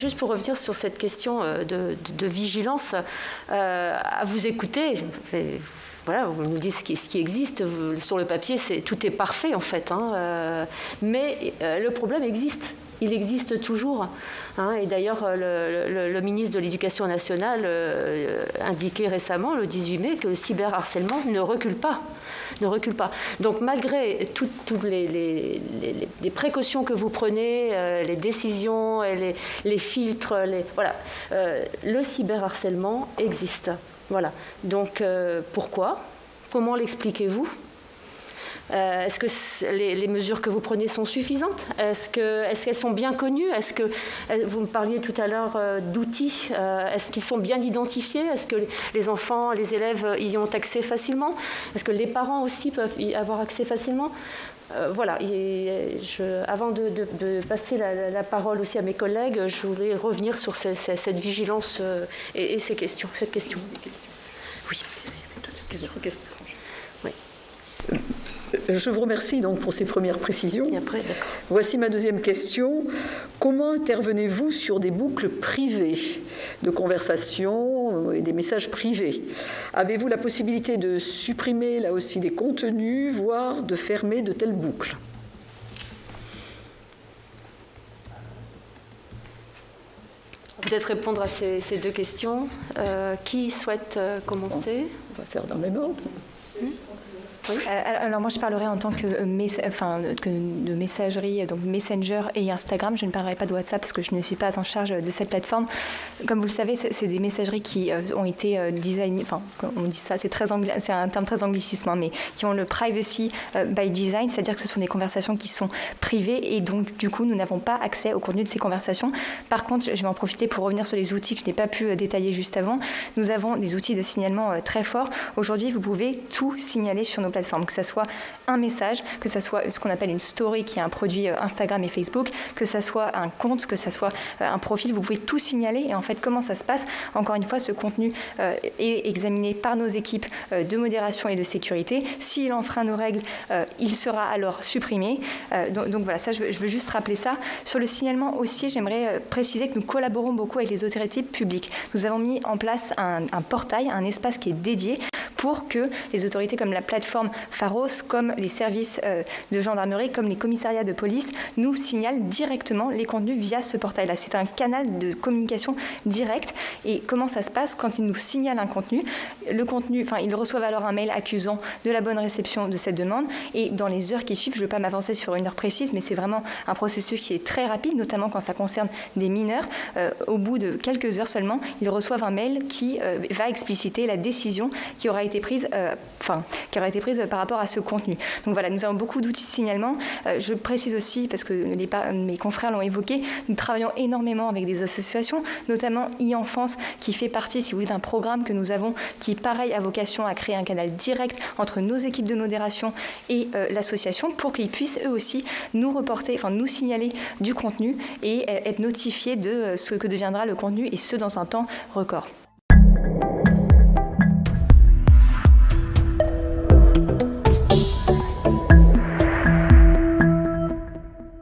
Juste pour revenir sur cette question de vigilance, à vous écouter, voilà, vous nous dites ce qui existe, sur le papier, tout est parfait en fait, mais le problème existe. Il existe toujours. Et d'ailleurs, le ministre de l'Éducation nationale indiquait récemment, le 18 mai, que le cyberharcèlement ne recule pas. Donc malgré toutes les précautions que vous prenez, les décisions, les filtres, le cyberharcèlement existe. Voilà. Donc pourquoi ? Comment l'expliquez-vous ? Est-ce que les mesures que vous prenez sont suffisantes ? Est-ce qu'elles sont bien connues ? Est-ce que vous me parliez tout à l'heure d'outils ? Est-ce qu'ils sont bien identifiés ? Est-ce que les enfants, les élèves y ont accès facilement ? Est-ce que les parents aussi peuvent y avoir accès facilement ? Voilà. Avant de passer la parole aussi à mes collègues, je voulais revenir sur cette vigilance et cette question. Oui. D'autres questions. Oui. Je vous remercie donc pour ces premières précisions. Et après, d'accord. Voici ma deuxième question. Comment intervenez-vous sur des boucles privées de conversation et des messages privés ? Avez-vous la possibilité de supprimer là aussi des contenus, voire de fermer de telles boucles ? Peut-être répondre à ces deux questions. Qui souhaite commencer ? On va faire dans le même ordre. Oui. Alors moi je parlerai en tant que de messagerie, donc Messenger et Instagram. Je ne parlerai pas de WhatsApp parce que je ne suis pas en charge de cette plateforme. Comme vous le savez, c'est des messageries qui ont été designées, enfin on dit ça, c'est un terme très anglicisme, mais qui ont le privacy by design, c'est-à-dire que ce sont des conversations qui sont privées et donc du coup nous n'avons pas accès au contenu de ces conversations. Par contre, je vais en profiter pour revenir sur les outils que je n'ai pas pu détailler juste avant. Nous avons des outils de signalement très forts. Aujourd'hui, vous pouvez tout signaler sur nos plateformes, que ce soit un message, que ce soit ce qu'on appelle une story qui est un produit Instagram et Facebook, que ce soit un compte, que ce soit un profil, vous pouvez tout signaler. Et en fait, comment ça se passe ? Encore une fois, ce contenu est examiné par nos équipes de modération et de sécurité. S'il enfreint nos règles, il sera alors supprimé. Donc voilà, ça, je veux juste rappeler ça. Sur le signalement aussi, j'aimerais préciser que nous collaborons beaucoup avec les autorités publiques. Nous avons mis en place un portail, un espace qui est dédié pour que les autorités comme la plateforme Pharos, comme les services de gendarmerie, comme les commissariats de police, nous signalent directement les contenus via ce portail-là. C'est un canal de communication direct. Et comment ça se passe quand ils nous signalent un contenu ? Le contenu, ils reçoivent alors un mail accusant de la bonne réception de cette demande. Et dans les heures qui suivent, je ne veux pas m'avancer sur une heure précise, mais c'est vraiment un processus qui est très rapide, notamment quand ça concerne des mineurs. Au bout de quelques heures seulement, ils reçoivent un mail qui va expliciter la décision qui aura été prise par rapport à ce contenu. Donc voilà, nous avons beaucoup d'outils de signalement. Je précise aussi, parce que mes confrères l'ont évoqué, nous travaillons énormément avec des associations, notamment e-Enfance, qui fait partie, si vous voulez, d'un programme que nous avons qui, pareil, a vocation à créer un canal direct entre nos équipes de modération et l'association pour qu'ils puissent eux aussi nous signaler du contenu et être notifiés de ce que deviendra le contenu et ce dans un temps record.